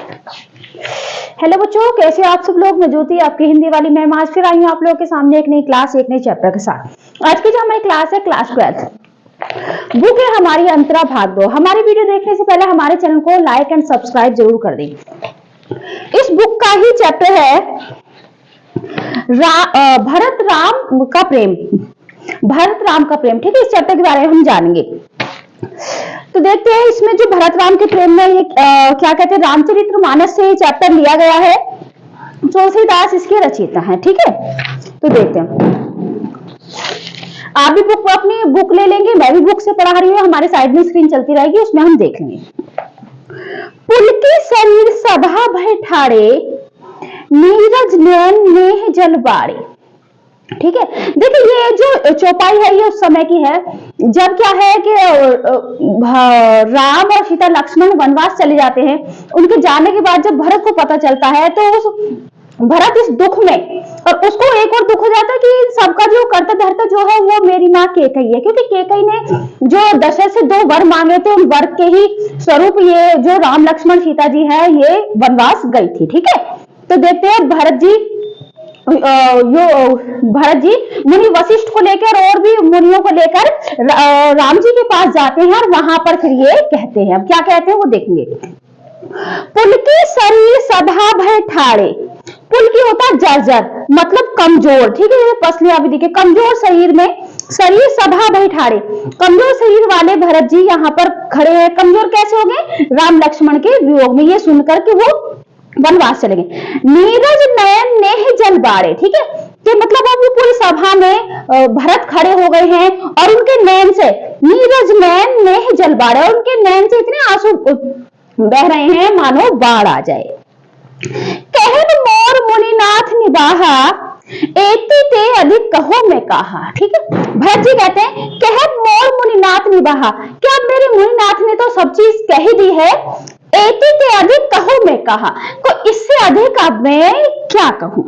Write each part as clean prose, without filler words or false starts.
Hello बच्चों, कैसे हो आप सब लोग। मैं ज्योति, आपकी हिंदी वाली मैम, आज फिर आई हूँ आप लोगों के सामने एक नई क्लास, एक नई चैप्टर के साथ। आज की जो हमारी क्लास है, क्लास 12 बुक है हमारी अंतरा भाग 2। हमारी वीडियो देखने से पहले हमारे चैनल को लाइक एंड सब्सक्राइब जरूर कर दें। इस बुक का ही चैप्टर है भरत राम का प्रेम। भरत राम का प्रेम, ठीक है। इस चैप्टर के बारे में हम जानेंगे। तो देखते हैं इसमें जो भरत राम के प्रेम में ये क्या कहते हैं, रामचरितमानस से ये चैप्टर लिया गया है। तुलसीदास इसके रचयिता हैं, ठीक है। तो देखते हैं, आप भी बुक अपनी बुक ले लेंगे, मैं भी बुक से पढ़ा रही हूँ, हमारे साइड में स्क्रीन चलती रहेगी, उसमें हम देख लेंगे। पुलकी शरीर सभा भय ठाड़े, नीरज नयन नेह जल बाड़े। ठीक है, देखिए ये जो चौपाई है ये उस समय की है जब क्या है कि राम और सीता लक्ष्मण वनवास चले जाते हैं। उनके जाने के बाद जब भरत को पता चलता है तो भरत इस दुख में, और उसको एक और दुख हो जाता है कि सबका जो करता धरता जो है वो मेरी माँ केकई है, क्योंकि केकई ने जो दशरथ से 2 वर मांगे थे, उन वर के ही स्वरूप ये जो राम लक्ष्मण सीता जी है ये वनवास गई थी। ठीक है, तो देखते हैं भरत जी मुनि वशिष्ठ को लेकर और भी मुनियों को लेकर राम जी के पास जाते हैं, और वहां पर फिर ये कहते हैं, क्या कहते हैं वो देखेंगे। पुलकी शरीर सभा भय ठाड़े। पुलकी होता है जर्जर, मतलब कमजोर, ठीक है। पसलियां भी दिखे, कमजोर शरीर में, शरीर सभा भय ठाड़े, कमजोर शरीर वाले भरत जी यहाँ पर खड़े हैं। कमजोर कैसे हो गए? राम लक्ष्मण के वियोग में, ये सुनकर के वो वनवास चले गए। नीरज नयन नेह जल बाड़े, ठीक है, कि मतलब अब वो पूरी सभा में भरत खड़े हो गए हैं और उनके नयन से, नीरज नयन नेह जल बाड़े, और उनके नयन से इतने आंसू बह रहे हैं मानो बाढ़ आ जाए। कहन मोर मुनिनाथ निबाहा, एति ते अधिक कहो मैं कहा। ठीक है, भरत जी कहते हैं कहन मोर मुनिनाथ निबाहा, क्या मेरे मुनिनाथ ने तो सब चीज कह दी है। एति ते अधिक कहो मैं कहा, तो इससे अधिक अब मैं क्या कहूं।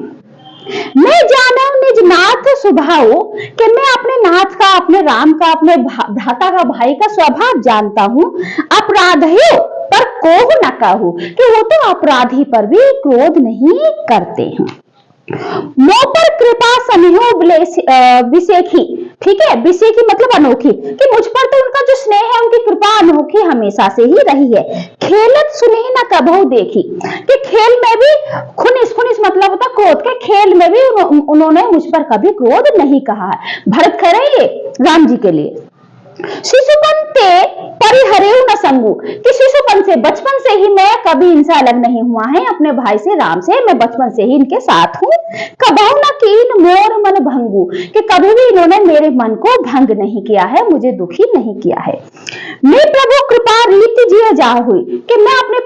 मैं जाना निज नाथ स्वभाव, कि मैं अपने नाथ का, अपने राम का, अपने भ्राता का, भाई का स्वभाव जानता हूं। अपराधियों पर कोह न कहूं, कि वो तो अपराधी पर भी क्रोध नहीं करते हैं। मोह पर कृपा सनिहो विशेखी, ठीक है, विशेखी मतलब अनोखी, कि मुझ पर तो उनका जो स्नेह है, उनकी कृपा अनोखी हमेशा से ही रही है। खेलत सुनी न कभू देखी, कि खेल में भी खुनिस, खुनिस मतलब होता क्रोध के, खेल में भी उन्होंने मुझ पर कभी क्रोध नहीं कहा है। भरत कह रहे ये राम जी के लिए। शिशुपन ते परिहरेउ न संगु, कि शिशुपन से, बचपन से ही मैं कभी इनसे अलग नहीं हुआ है, अपने भाई से, राम से मैं बचपन से ही इनके साथ हूँ। कबहु न कीन मोर मन भंगु, कि कभी भी इन्होंने मेरे मन को भंग नहीं किया है, मुझे दुखी नहीं किया है। मैं प्रभु कृपा रीति जिया जा हुई, कि मैं अपने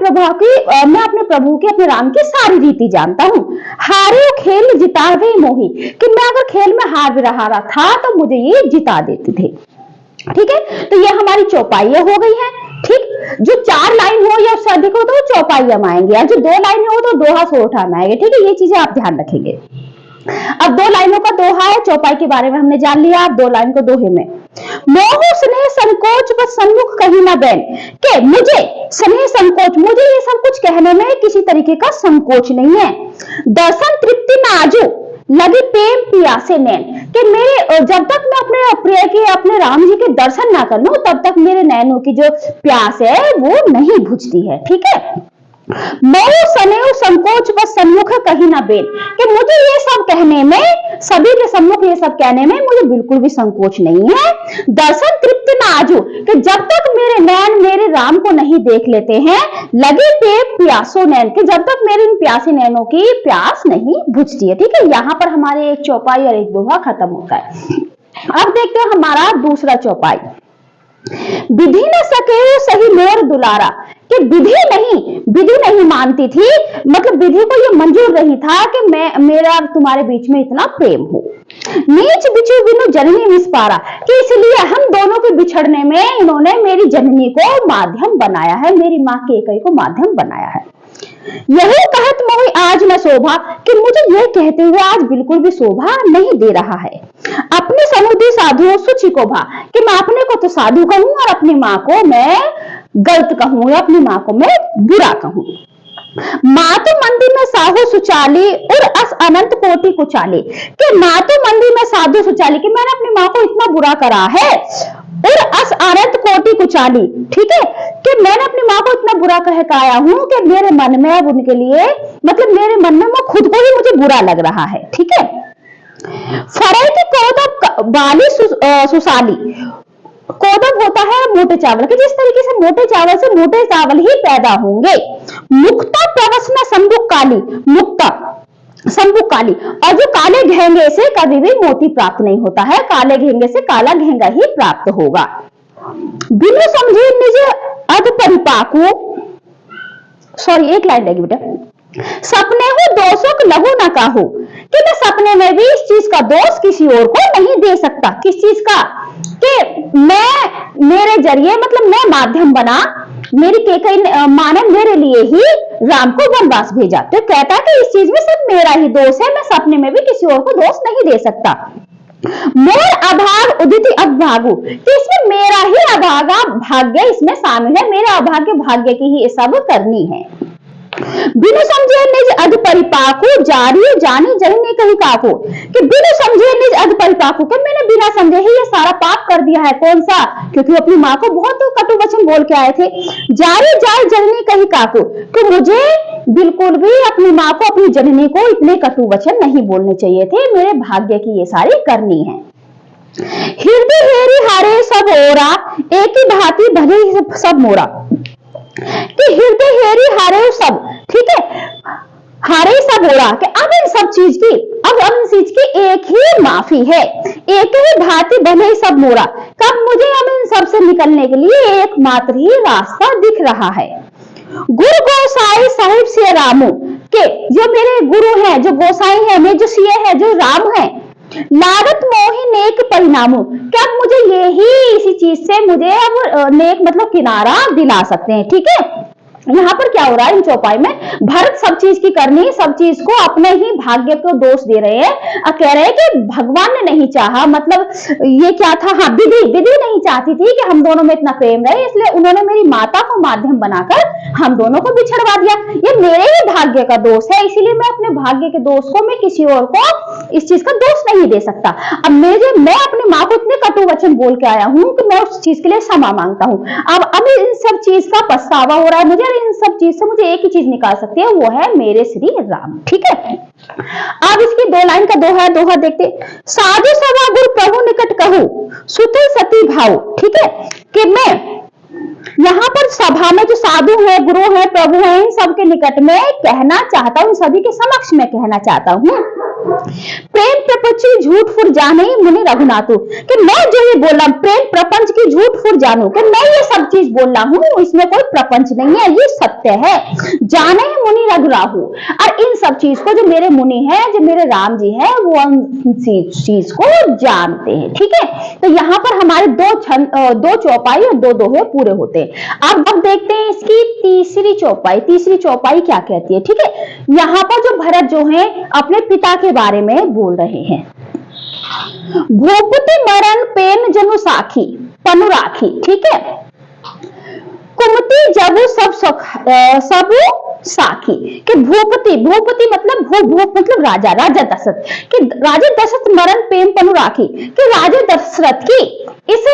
प्रभु की, अपने राम की सारी रीति जानता हूँ। हारे खेल जितावे मोही, कि मैं अगर खेल में हार भी रहा था तो मुझे ये जिता देते थे। ठीक है, तो ये हमारी चौपाइयां हो गई है। ठीक, जो 4 लाइन हो या उससे अधिक हो तो चौपाइयां में आएंगे, या जो 2 लाइन हो तो दोहा सोठा में आएंगे। ठीक है, ये चीजें आप ध्यान रखेंगे। अब 2 लाइनों का दोहा है, चौपाई के बारे में हमने जान लिया। अब 2 लाइन को दोहे में, मोह स्नेह संकोच व सम्मुख कहीं ना बैन, के मुझे स्नेह संकोच, मुझे ये सब कुछ कहने में किसी तरीके का संकोच नहीं है। दर्शन तृप्ति नाजू लगी प्रेम पियासे नैन, कि मेरे जब तक मैं अपने प्रिय के, अपने राम जी के दर्शन ना कर लूं तब तक मेरे नैनों की जो प्यास है वो नहीं बुझती है। ठीक है, मोह स्नेह संकोच व सम्मुख कहीं ना बेन, कि मुझे ये सब कहने में, सभी के सम्मुख ये सब कहने में मुझे बिल्कुल भी संकोच नहीं है। दर्शन तृप्ति नाजू, कि जब तक मेरे नैन मेरे राम को नहीं देख लेते हैं, लगे पेट प्यासो नैन, कि जब तक मेरे इन प्यासे नैनों की प्यास नहीं बुझती है। ठीक है, यहाँ पर हमारे एक चौपाई और एक दोहा खत्म होता है। अब देखते हैं हमारा दूसरा चौपाई। विधि न सके सही मोर दुलारा, कि विधि नहीं मानती थी, मतलब विधि को ये मंजूर नहीं था कि मेरा तुम्हारे बीच में इतना प्रेम हो। नीच बिछू बिनु जननी विस्पारा, कि इसलिए हम दोनों के बिछड़ने में इन्होंने मेरी जननी को माध्यम बनाया है, मेरी माँ केकई को माध्यम बनाया है। यही कहत मोहि आज न शोभा, कि मुझे यह कहते हुए आज बिल्कुल भी शोभा नहीं दे रहा है। अपने समुदी साधुओं सुचि को भा, कि मैं अपने को तो साधु कहूं और अपनी माँ को मैं गलत कहूं, या अपनी माँ को मैं बुरा कहूं। मातु मंदी में साहू सुचाली और अस अनंत कोटि कुचाली, कि मातु मंदी में साधु सुचाली, कि मैंने अपनी माँ को इतना बुरा करा है, और अस अनंत कोटि कुचाली, ठीक है, कि मैंने अपनी माँ को इतना बुरा कह के आया हूं कि मेरे मन में अब उनके लिए, मतलब मेरे मन में मैं खुद को ही मुझे बुरा लग रहा है, ठीक है। फरे की कौतब बाली सुसाली, कोदब होता है मोटे चावल, कि जिस तरीके से मोटे चावल से मोटे चावल ही पैदा होंगे। मुक्ता प्रवसना संबुक काली, मुक्ता संबुक काली, और जो काले घेंगे से कभी भी मोती प्राप्त नहीं होता है, काले घेंगे से काला घेंगा ही प्राप्त होगा। बिनु समझे निज अध परिपाकु, सॉरी एक लाइन रहेगी बेटा, सपने हो दोषों को लघु न काहू, कि मैं सपने में भी इस चीज का दोष किसी और को नहीं दे सकता। किस चीज का? कि मैं मेरे जरिए, मतलब मैं माध्यम बना, मेरी केकई माँ ने मेरे लिए ही राम को वनवास भेजा, तो कहता है कि इस चीज में सब मेरा ही दोष है, मैं सपने में भी किसी और को दोष नहीं दे सकता। मोर अभाग उदिति अभागु, कि इसमें मेरा ही अभागा भाग्य इसमें शामिल है, मेरे अभाग्य भाग्य की ही ये सब करनी है। बिनु समझे निज अध परिपाकु जारी जानी जही कही काकू, कि बिनु समझे निज अध परिपाकु, कि मैंने बिना समझे ही ये सारा पाप कर दिया है। कौन सा? क्योंकि अपनी माँ को बहुत कटु वचन बोल के आए थे। जारी जाय जननी कही काकू, कि मुझे बिल्कुल भी अपनी माँ को, अपनी जननी को इतने कटु वचन नहीं बोलने चाहिए थे, मेरे भाग्य की ये सारी करनी है। हृदय हेरी हारे सब ओरा, एक ही भांति भले सब मोरा, कि हृदय हेरी हारे सब, ठीक है, हारे सब ओरा, कि अब इन सब चीज की, अब इन चीज की एक ही माफी है, एक ही भांति भले ही सब मोरा, कब मुझे अब इन सब से निकलने के लिए एकमात्र ही रास्ता दिख रहा है। गुरु गोसाई साहिब से रामू, के जो मेरे गुरु हैं, जो गोसाई हैं, मेरे जो सीए हैं, जो राम हैं, लावत मोहि नेक परिणामो, क्या मुझे यही इसी चीज से मुझे अब नेक मतलब किनारा दिला सकते हैं, ठीक है। यहाँ पर क्या हो रहा है इन चौपाई में, भरत सब चीज की करनी, सब चीज को अपने ही भाग्य को दोष दे रहे हैं और कह रहे हैं कि भगवान ने नहीं चाहा, मतलब ये क्या था, हाँ विधि नहीं चाहती थी कि हम दोनों में इतना प्रेम रहे, इसलिए उन्होंने मेरी माता को माध्यम बनाकर हम दोनों को बिछड़वा दिया, ये मेरे ही भाग्य का दोष है, इसीलिए मैं अपने भाग्य के दोष को, मैं किसी और को इस चीज का दोष नहीं दे सकता। अब मैं अपनी माँ को इतने कटु वचन बोल के आया हूँ कि मैं उस चीज के लिए क्षमा मांगता हूँ। अब इन सब चीज का पछतावा हो रहा है मुझे, इन सब चीज से मुझे एक ही चीज निकाल सकती है, वो है मेरे श्री राम, ठीक है। अब इसकी दो लाइन का दोहा देखते, साधु सभा गुरु प्रभु निकट कहूं, सुते सती भाव, ठीक है, कि मैं यहाँ पर सभा में जो साधु है, गुरु है, प्रभु है, इन सबके निकट में कहना चाहता हूँ, सभी के समक्ष में कहना चाहता हूँ, प्रेम प्रपंच झूठ फुर जाने मुनि रघुनाथु, कि मैं जो ये बोल रहा हूं प्रेम प्रपंच की झूठ फुर जानू, कि मैं ये सब चीज बोल रहा हूँ, इसमें कोई प्रपंच नहीं है, ये सत्य है। जाने मुनि रघुराहु, और इन सब चीज को जो मेरे मुनि है, जो मेरे राम जी है, वो चीज को जानते हैं, ठीक है। तो यहाँ पर हमारे दो चौपाई और दो दोहे पूरे होते हैं। अब देखते हैं इसकी तीसरी चौपाई क्या कहती है, ठीक है। यहाँ पर जो भरत जो है अपने पिता के बारे में बोल रहे हैं, भूपति मरण पेन जनु साखी पनु राखी, ठीक है, कुमति जबु सब साखी, कि भूपति मतलब राजा दशरथ, कि राजा दशरथ मरण प्रेम पनु राखी, कि राजा दशरथ की इस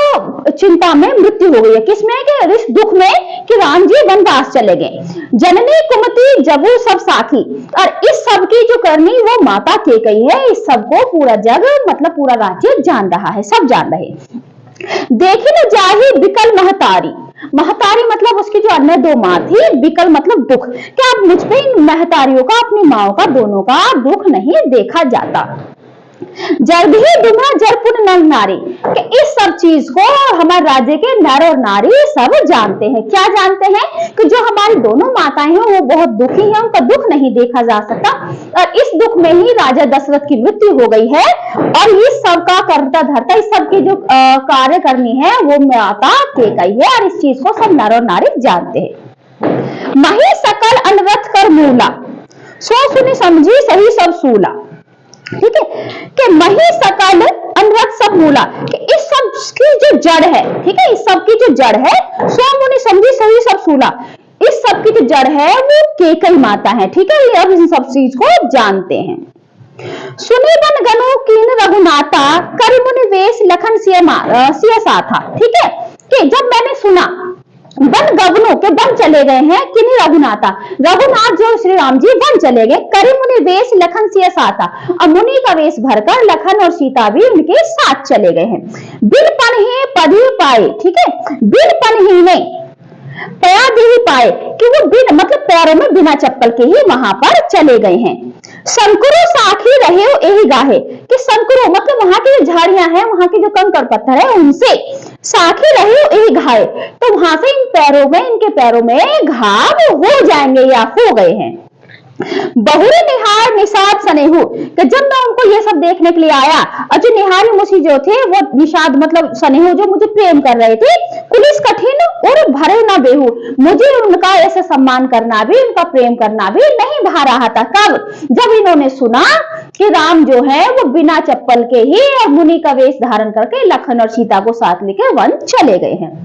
चिंता में मृत्यु हो गई है, किसमें, कि इस दुख में कि राम जी वनवास चले गए। जननी कुमति जबु सब साखी, और इस सब की जो करनी वो माता केकई है, इस सब को पूरा जग मतलब पूरा राज्य जान रहा है, सब जान रहे। देखी न जाही बिकल महतारी मतलब उसकी जो अन्य दो माँ थी, बिकल मतलब दुख, क्या अब मुझ पे इन महतारियों का, अपनी माओ का, दोनों का दुख नहीं देखा जाता। जब ही दुमा जरपुन नर नारी, कि इस सब चीज को हमारे राज्य के नर और नारी सब जानते हैं। क्या जानते हैं? कि जो हमारी दोनों माताएं हैं वो बहुत दुखी हैं, उनका दुख नहीं देखा जा सकता, और इस दुख में ही राजा दशरथ की मृत्यु हो गई है, और इस सब का करता धरता, इस सब की जो कार्य करनी है वो माता केकई है, और इस चीज को सब नर और नारी जानते हैं। मही सकल अनरथ कर मूला, सो सुनी समझी सही सब सूला, ठीक है, कि मही सकल अनरथ सब मूला, कि इस सब की जो जड़ है, ठीक है, इस सब की जो जड़ है, सो मुनि समझी सही सब सूला, इस सब की जो जड़ है वो केकई माता है। ठीक है, ये अब इन सब चीज को जानते हैं। सुने बन गनो कीन रघुनाथा, कर मुनि वेश लखन सिय साथा। ठीक है, कि जब मैंने सुना वन गगनों के वन चले गए हैं किन्हीं रघुनाथा, रघुनाथ जो श्री राम जी वन चले गए, करे मुनि वेश लखन सिय साथा, और मुनि का वेश भरकर लखन और सीता भी उनके साथ चले गए हैं। बिन पन्हे पदी पाए। ठीक है, बिन पन्ही ने पैया दे पाए, कि वो बिन मतलब पैरों में बिना चप्पल के ही वहां पर चले गए हैं। संकुरो साखी रहे हो यही गाहे, कि संकुरो मतलब वहां की जो झाड़ियां हैं, वहां के जो कंकड़ पत्थर है, उनसे साखी रहे हो यही घाए, तो वहां से इन पैरों में, इनके पैरों में घाव हो जाएंगे या हो गए हैं। बहुरे निहार निषाद सनेहु, कि जब मैं उनको ये सब देखने के लिए आया, और जो निहारी मुझी जो थे वो निषाद मतलब सनेहु जो मुझे प्रेम कर रहे थे, पुलिस कठिन और भरे ना बेहू, मुझे उनका ऐसे सम्मान करना भी, उनका प्रेम करना भी नहीं भा रहा था। कब? जब इन्होंने सुना कि राम जो है वो बिना चप्पल के ही और मुनि का वेश धारण करके लखन और सीता को साथ लेकर वन चले गए हैं।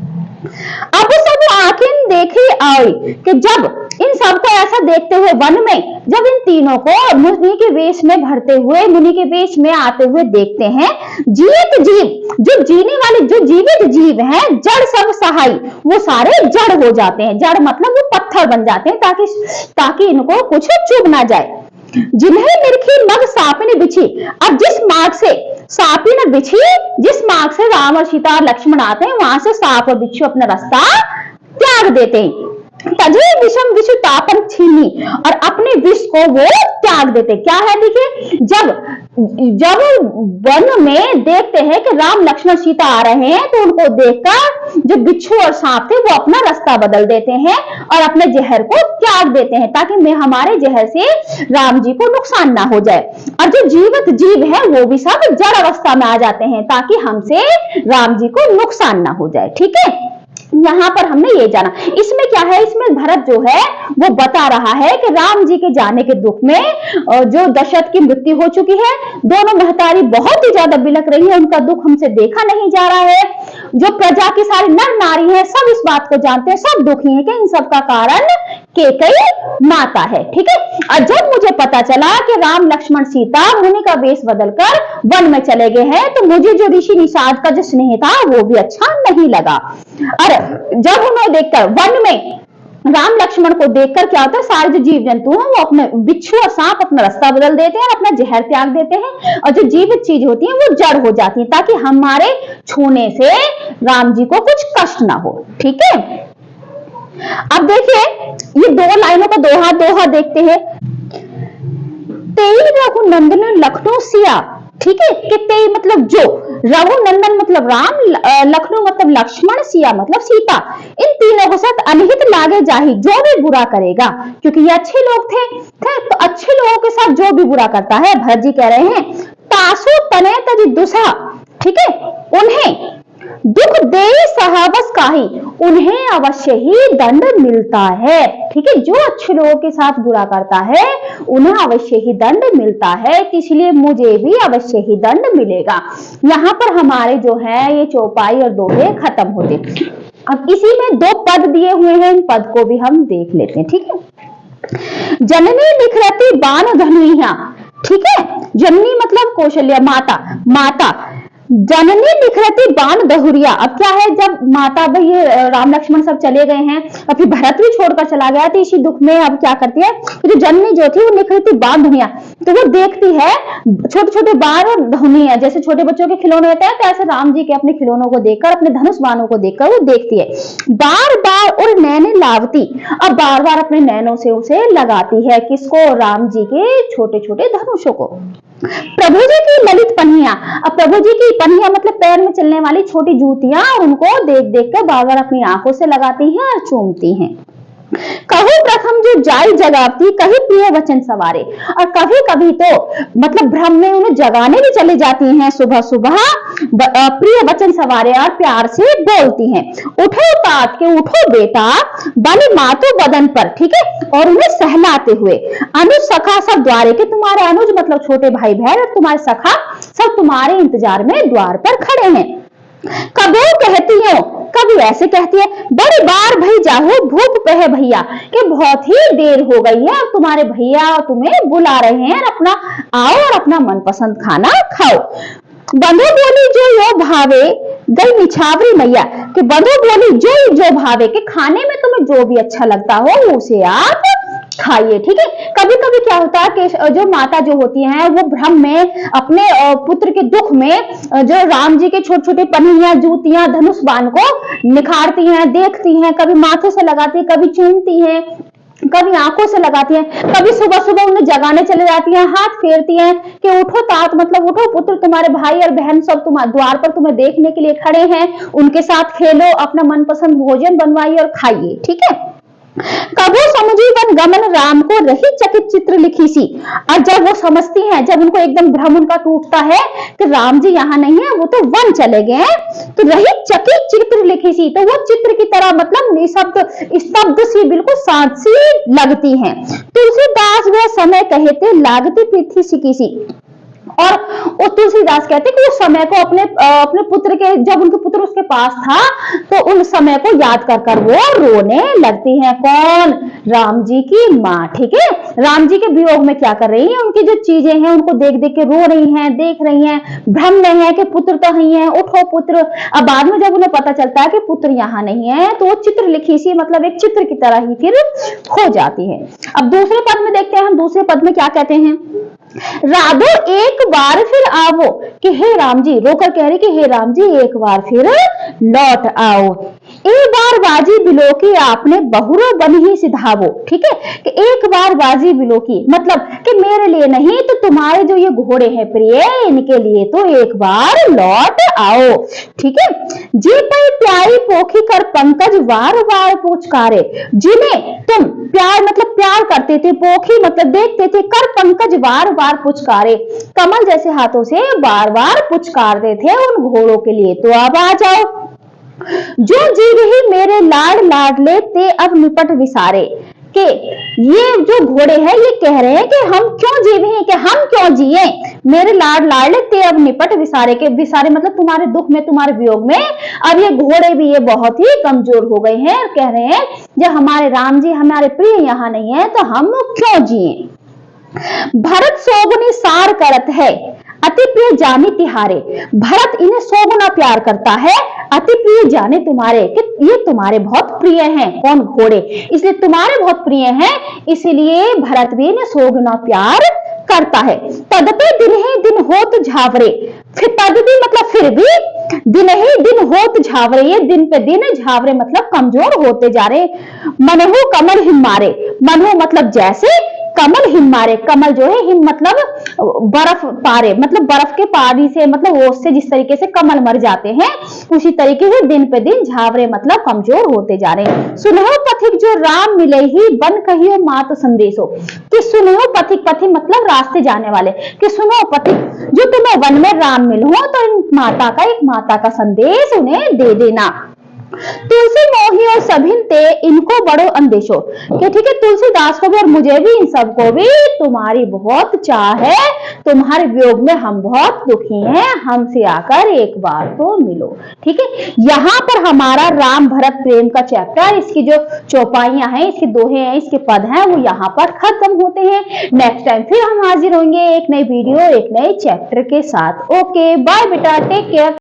अब सब आंखें देखी आई, कि जब इन सबको ऐसा देखते हुए वन में, जब इन तीनों को मुनि के वेश में भरते हुए, मुनि के वेश में आते हुए देखते हैं, जीवित जीव, जो जीने वाले, जो जीवित जीव हैं, जड़ सब सहाय, वो सारे जड़ हो जाते हैं। जड़ मतलब वो पत्थर बन जाते हैं, ताकि इनको कुछ चुभ ना जाए। जिन्हें निरखी मग सापिन बिछी, अब जिस मार्ग से सापिन बिछी, जिस मार्ग से राम और सीता और लक्ष्मण आते हैं, वहां से सांप और बिच्छू अपना रास्ता त्याग देते हैं। तजे विषम विषु तापन छीनी, और अपने विष को वो त्याग देते। क्या है देखिए, जब वन में देखते हैं कि राम लक्ष्मण सीता आ रहे हैं, तो उनको देखकर जो बिच्छू और सांप थे वो अपना रास्ता बदल देते हैं और अपने जहर को त्याग देते हैं, ताकि हमारे जहर से राम जी को नुकसान ना हो जाए। और जो जीवित जीव है वो भी सब जड़ अवस्था में आ जाते हैं, ताकि हमसे राम जी को नुकसान ना हो जाए। ठीक है, यहां पर हमने ये जाना। इसमें क्या है, इसमें भरत जो है वो बता रहा है कि राम जी के जाने के दुख में जो दशरथ की मृत्यु हो चुकी है, दोनों महतारी बहुत ही ज्यादा बिलख रही है, उनका दुख हमसे देखा नहीं जा रहा है। जो प्रजा की सारी नर नारी है सब इस बात को जानते हैं, सब दुखी है कि इन सब का कारण केकई माता है। ठीक है, और जब मुझे पता चला कि राम लक्ष्मण सीता मुनि का वेश बदलकर वन में चले गए हैं, तो मुझे जो ऋषि निषाद का जो स्नेह था वो भी अच्छा नहीं लगा। और जब उन्हें देखकर वन में राम लक्ष्मण को देखकर क्या होता है, सारे जो जीव जंतु हैं वो अपने बिच्छू और सांप अपना रास्ता बदल देते हैं और अपना जहर त्याग देते हैं, और जो जीवित चीज होती है वो जड़ हो जाती है, ताकि हमारे छूने से राम जी को कुछ कष्ट ना हो। ठीक है, अब देखिए ये दो लाइनों का दोहा देखते हैं। तेई रघुनंदन लखनऊ सिया। ठीक है, कि तेई मतलब जो, रघुनंदन मतलब राम, लखनऊ मतलब लक्ष्मण, सिया मतलब सीता, इन तीनों के साथ अनहित लागे जाही, जो भी बुरा करेगा, क्योंकि ये अच्छे लोग थे, तो अच्छे लोगों के साथ जो भी बुरा करता है, भरत जी कह रहे हैं, तासु तने तज दुसा। ठीक है, उन्हें दुख दे सहावस काही, उन्हें अवश्य ही दंड मिलता है। ठीक है, जो अच्छे लोगों के साथ बुरा करता है उन्हें अवश्य ही दंड मिलता है, इसलिए मुझे भी अवश्य ही दंड मिलेगा। यहाँ पर हमारे जो है ये चौपाई और दोहे खत्म होते। अब इसी में दो पद दिए हुए हैं, इन पद को भी हम देख लेते हैं। ठीक है, जननी निखरती बाण धनुइया। ठीक है, जननी मतलब कौशल्या, माता जननी निखरती बाण दहुरिया। अब क्या है, जब माता भाई राम लक्ष्मण सब चले गए हैं और फिर भरत भी छोड़कर चला गया, तो इसी दुख में अब क्या करती है, तो जननी जो थी वो निखरती बाण धुनिया, तो वो देखती है छोटे छोटे बाण और धुनिया, जैसे छोटे बच्चों के खिलौने होते हैं, तो ऐसे राम जी के अपने खिलौनों को देखकर, अपने धनुष बाणों को देखकर वो देखती है। बार बार और नैने लावती, अब बार बार अपने नैनों से उसे लगाती है, किसको, राम जी के छोटे छोटे धनुषों को। प्रभु जी की ललित पन्हिया। अब प्रभु जी की पन्हिया मतलब पैर में चलने वाली छोटी जूतियां, और उनको देख देख कर बार बार अपनी आंखों से लगाती हैं और चूमती हैं। कहूं प्रथम जो जाई जगावती, कहीं प्रिय वचन सवारे, और कभी कभी तो मतलब भ्रम में उन्हें जगाने भी चली जाती हैं, सुबह सुबह प्रिय वचन सवारे और प्यार से बोलती हैं। उठो तात के उठो बेटा, बल मातो बदन पर। ठीक है, और उन्हें सहलाते हुए, अनुज सखा सब द्वारे, के तुम्हारे अनुज मतलब छोटे भाई बहन और तुम्हारे सखा सब तुम्हारे इंतजार में द्वार पर खड़े हैं। कबो कहती हो कभी ऐसे कहती है, बड़ी बार भई जाओ भूख पे है भैया, कि बहुत ही देर हो गई है, अब तुम्हारे भैया तुम्हें बुला रहे हैं, अपना आओ और अपना मनपसंद खाना खाओ। बंधु बोली जो यो भावे गई निछावरी मैया, कि बंधु बोली जो भावे, कि खाने में तुम्हें जो भी अच्छा लगता हो उसे आप खाइए। ठीक है, कभी कभी क्या होता है कि जो माता जो होती हैं वो भ्रम में अपने पुत्र के दुख में जो राम जी के छोटे छोटे पन्नियां, जूतियां, धनुष बाण को निखारती हैं, देखती हैं, कभी माथे से लगाती है, कभी चूमती हैं, कभी आंखों से लगाती हैं, कभी सुबह सुबह उन्हें जगाने चले जाती हैं, हाथ फेरती हैं कि उठो तात, मतलब उठो पुत्र, तुम्हारे भाई और बहन सब तुम्हारे द्वार पर तुम्हें देखने के लिए खड़े हैं, उनके साथ खेलो, अपना मनपसंद भोजन बनवाइए और खाइए। ठीक है, कबो समझी वन गमन राम को रही चकित चित्र लिखी सी। और जब वो समझती हैं, जब उनको एकदम भ्रम उनका टूटता है कि राम जी यहाँ नहीं है, वो तो वन चले गए, तो रही चकित चित्र लिखी सी, तो वो चित्र की तरह मतलब निशब्द स्तब्ध सी, बिल्कुल शांत सी लगती हैं। तुलसीदास वह समय कहते लागती पृथ्वी सिकी सी। और वो तुलसीदास कहते कि उस समय को अपने पुत्र के, जब उनके पुत्र उसके पास था, तो उन समय को याद कर कर वो रोने लगती हैं। कौन? राम जी की माँ। ठीक है, राम जी के वियोग में क्या कर रही है, उनकी जो चीजें हैं उनको देख देख के रो रही हैं, देख रही हैं, भ्रम में है कि पुत्र तो नहीं है, उठो पुत्र। अब बाद में जब उन्हें पता चलता है कि पुत्र यहाँ नहीं है, तो वो चित्र लिखी सी, मतलब एक चित्र की तरह ही फिर हो जाती है। अब दूसरे पद में देखते हैं हम, दूसरे पद में क्या कहते हैं, राधो एक बार फिर आवो, कि हे राम जी, रोकर कह रही कि हे राम जी एक बार फिर लौट आओ। एक बार बाजी बिलोकी आपने बहुरो बन ही सिधावो। ठीक है, कि एक बार बाजी बिलोकी मतलब कि मेरे लिए नहीं, तो तुम्हारे जो ये घोड़े हैं प्रिय, इनके लिए तो एक बार लौट आओ। ठीक है, जी पर प्यारी पोखी कर पंकज वार वार पुचकारे, जिन्हें तुम प्यार मतलब प्यार करते थे, पोखी मतलब देखते थे, कर पंकज वार वार पुचकारे, कमल जैसे हाथों से बार बार पुचकारते थे उन घोड़ों के लिए, तो अब आ जाओ। जो जीव ही मेरे लाड लाडले ते अब निपट विसारे, कि ये जो घोड़े हैं ये कह रहे हैं कि हम क्यों जीवे हैं, कि हम क्यों जिए, मेरे लाड लाडले ते अब निपट विसारे, के विसारे मतलब तुम्हारे दुख में, तुम्हारे वियोग में अब ये घोड़े भी ये बहुत ही कमजोर हो गए हैं, और कह रहे हैं जब हमारे राम जी हमारे प्रिय यहाँ नहीं है तो हम क्यों जिए। भरत सोगुनी सार करत है, अति प्रिय जाने तिहारे, भरत इन्हें 100 गुना प्यार करता है, अति प्रिय जाने तुम्हारे, कि ये तुम्हारे बहुत प्रिय हैं। कौन? घोड़े, इसलिए तुम्हारे बहुत प्रिय हैं, इसलिए भरत भी इन्हें 100 गुना प्यार करता है। तदपि दिन ही दिन होत झावरे, फिर तदपि मतलब फिर भी, दिन ही दिन होत झावरे, ये दिन पे दिन झावरे मतलब कमजोर होते जा रहे। मनहु कमल हिम मारे, मनहु मतलब जैसे, कमल हिम मारे, कमल जो है हिम मतलब बर्फ पारे, मतलब बर्फ के पानी से, मतलब ओस से जिस तरीके से कमल मर जाते हैं, उसी तरीके से दिन पे दिन झावरे मतलब कमजोर होते जा रहे हैं। सुनहो पथिक जो राम मिले ही बन कहियो मात संदेशो, कि सुनहो पथिक, पथिक मतलब रास्ते जाने वाले, कि सुनो पथिक जो तुम्हें वन में राम मिलो तो इन माता का, एक माता का संदेश उन्हें दे देना। तुलसी मोही और सभिन ते इनको बड़ो अंदेशो, कि ठीक है तुलसीदास को भी और मुझे भी, इन सबको भी तुम्हारी बहुत चाह है, तुम्हारे वियोग में हम बहुत दुखी हैं, हमसे आकर एक बार तो मिलो। ठीक है, यहाँ पर हमारा राम भरत प्रेम का चैप्टर, इसकी जो चौपाइयां हैं, इसके दोहे हैं, इसके पद हैं, वो यहाँ पर खत्म होते हैं। नेक्स्ट टाइम फिर हम हाजिर होंगे एक नई वीडियो, एक नए चैप्टर के साथ। ओके बाय बेटा, टेक केयर।